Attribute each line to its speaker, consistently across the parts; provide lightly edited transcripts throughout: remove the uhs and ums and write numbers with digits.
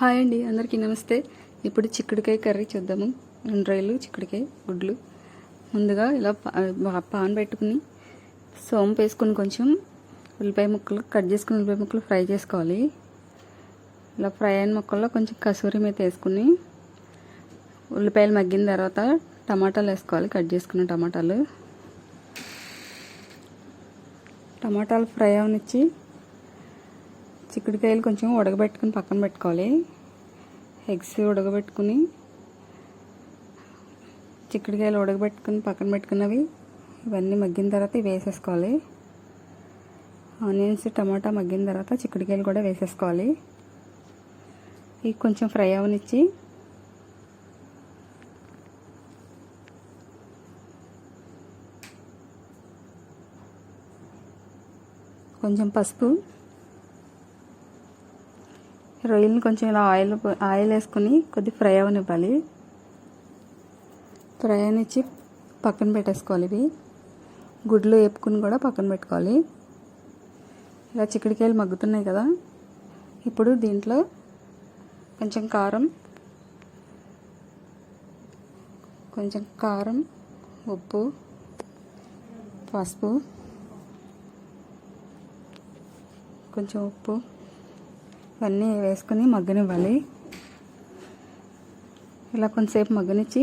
Speaker 1: Hi అండి, అందరికీ నమస్తే. ఇప్పుడు చిక్కుడుకాయ కర్రీ చూద్దాము. 2 రొయ్యలు, చిక్కుడుకాయ గుడ్లు. ముందుగా ఇలా పాన్ పెట్టుకుని సోంపు వేసుకుని కొంచెం ఉల్లిపాయ ముక్కలు కట్ చేసుకుని ఉల్లిపాయ ముక్కలు ఫ్రై చేసుకోవాలి. ఇలా ఫ్రై అయిన ముక్కల్లో కొంచెం కసూరి మేతి వేసుకుని ఉల్లిపాయలు మగ్గిన తర్వాత టమాటాలు వేసుకోవాలి. కట్ చేసుకున్న టమాటాలు ఫ్రై అవనిచ్చి చిక్కుడుకాయలు కొంచెం ఉడకబెట్టుకుని పక్కన పెట్టుకోవాలి. ఎగ్స్ ఉడకబెట్టుకుని చిక్కుడుకాయలు ఉడకబెట్టుకుని పక్కన పెట్టుకున్నవి ఇవన్నీ మగ్గిన తర్వాత ఇవి వేసేసుకోవాలి. ఆనియన్స్ టమాటా మగ్గిన తర్వాత చిక్కుడుకాయలు కూడా వేసేసుకోవాలి. ఇవి కొంచెం ఫ్రై అవనిచ్చి కొంచెం పసుపు, రొయ్యలను కొంచెం ఇలా ఆయిల్ వేసుకుని కొద్దిగా ఫ్రై అవనివ్వాలి. ఫ్రై అవనిచ్చి పక్కన పెట్టేసుకోవాలి. ఇవి గుడ్లు వేపుకుని కూడా పక్కన పెట్టుకోవాలి. ఇలా చిక్కుడుకాయలు మగ్గుతున్నాయి కదా, ఇప్పుడు దీంట్లో కొంచెం కారం, ఉప్పు, పసుపు, కొంచెం ఉప్పు ఇవన్నీ వేసుకొని మగ్గనివ్వాలి. ఇలా కొంతసేపు మగ్గనిచ్చి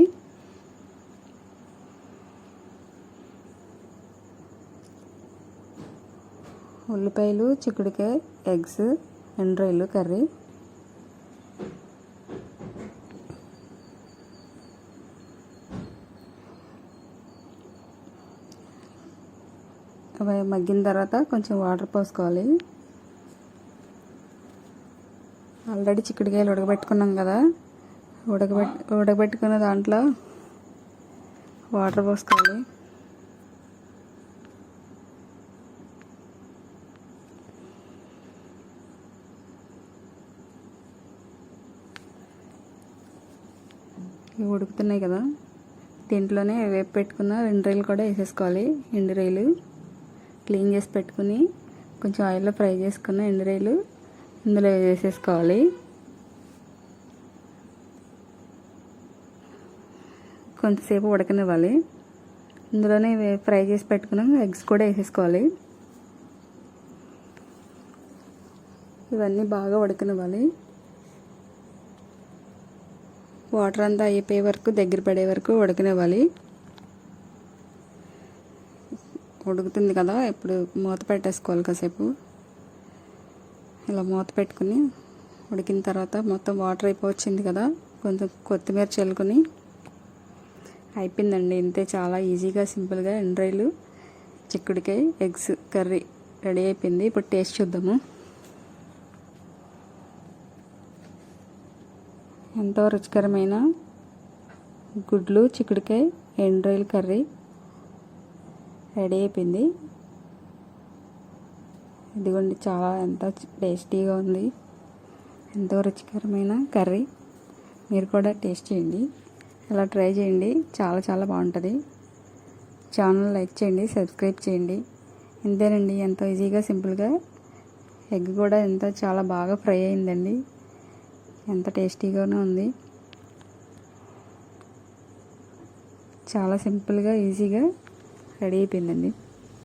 Speaker 1: ఉల్లిపాయలు, చిక్కుడుకాయ, ఎగ్స్, ఎండ్రాయిలు కర్రీ అవి మగ్గిన తర్వాత కొంచెం వాటర్ పోసుకోవాలి. ఆల్రెడీ చిక్కుడుకాయలు ఉడకబెట్టుకున్నాం కదా, ఉడకబెట్టుకున్న దాంట్లో వాటర్ పోసుకోవాలి. ఇవి ఉడుకుతున్నాయి కదా, దీంట్లోనే వేపు పెట్టుకున్న 2 రొయ్యలు కూడా వేసేసుకోవాలి. ఎండు రొయ్యలు క్లీన్ చేసి పెట్టుకుని కొంచెం ఆయిల్లో ఫ్రై చేసుకున్న ఎండు రొయ్యలు ఇందులో వేసేసుకోవాలి. కొంతసేపు ఉడకనివ్వాలి. ఇందులోనే ఫ్రై చేసి పెట్టుకున్నాం ఎగ్స్ కూడా వేసేసుకోవాలి. ఇవన్నీ బాగా ఉడకనివ్వాలి. వాటర్ అంతా అయిపోయే వరకు, దగ్గర పడే వరకు ఉడకనివ్వాలి. ఉడుకుతుంది కదా, ఇప్పుడు మూత పెట్టేసుకోవాలి. కాసేపు ఇలా మూత పెట్టుకుని ఉడికిన తర్వాత మొత్తం వాటర్ అయిపోవచ్చింది కదా, కొంచెం కొత్తిమీర చల్లుకొని అయిపోయిందండి. ఇంతే, చాలా ఈజీగా సింపుల్గా ఎండ్రాయిలు చిక్కుడుకాయ ఎగ్స్ కర్రీ రెడీ అయిపోయింది. ఇప్పుడు టేస్ట్ చూద్దాము. ఎంతో రుచికరమైన గుడ్లు చిక్కుడుకాయ ఎండ్రాయిల్ కర్రీ రెడీ అయిపోయింది. ఇదిగోండి, చాలా ఎంతో టేస్టీగా ఉంది. ఎంతో రుచికరమైన కర్రీ. మీరు కూడా టేస్ట్ చేయండి, ఇలా ట్రై చేయండి. చాలా చాలా బాగుంటుంది. ఛానల్ లైక్ చేయండి, సబ్స్క్రైబ్ చేయండి. ఇంతేనండి, ఎంతో ఈజీగా సింపుల్గా ఎగ్ కూడా చాలా బాగా ఫ్రై అయిందండి. ఎంత టేస్టీగానే ఉంది. చాలా సింపుల్గా ఈజీగా రెడీ అయిపోయిందండి.